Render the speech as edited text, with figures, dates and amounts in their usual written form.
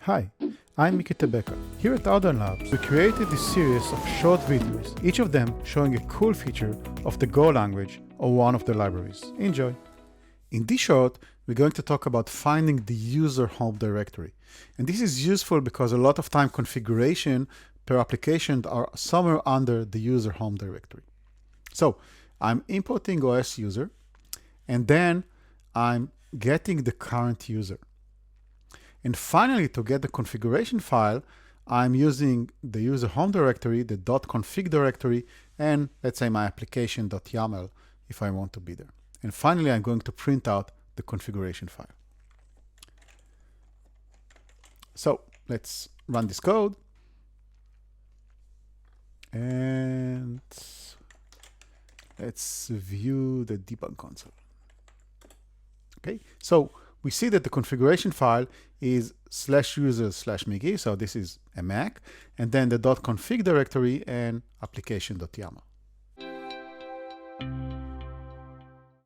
Hi, I'm Miki Tebeka. Here at Outdoor Labs, we created this series of short videos, each of them showing a cool feature of the Go language or one of the libraries. Enjoy! In this short, we're going to talk about finding the user home directory. And this is useful because a lot of time configuration per application are somewhere under the user home directory. So I'm importing OS user, and then I'm getting the current user. And finally, to get the configuration file, I'm using the user home directory, the .config directory, and let's say my application.yaml if I want to be there. And finally, I'm going to print out the configuration file. So let's run this code. And let's view the debug console. Okay, so we see that the configuration file is /user/Miki, so this is a Mac, and then the .config directory and application.yaml.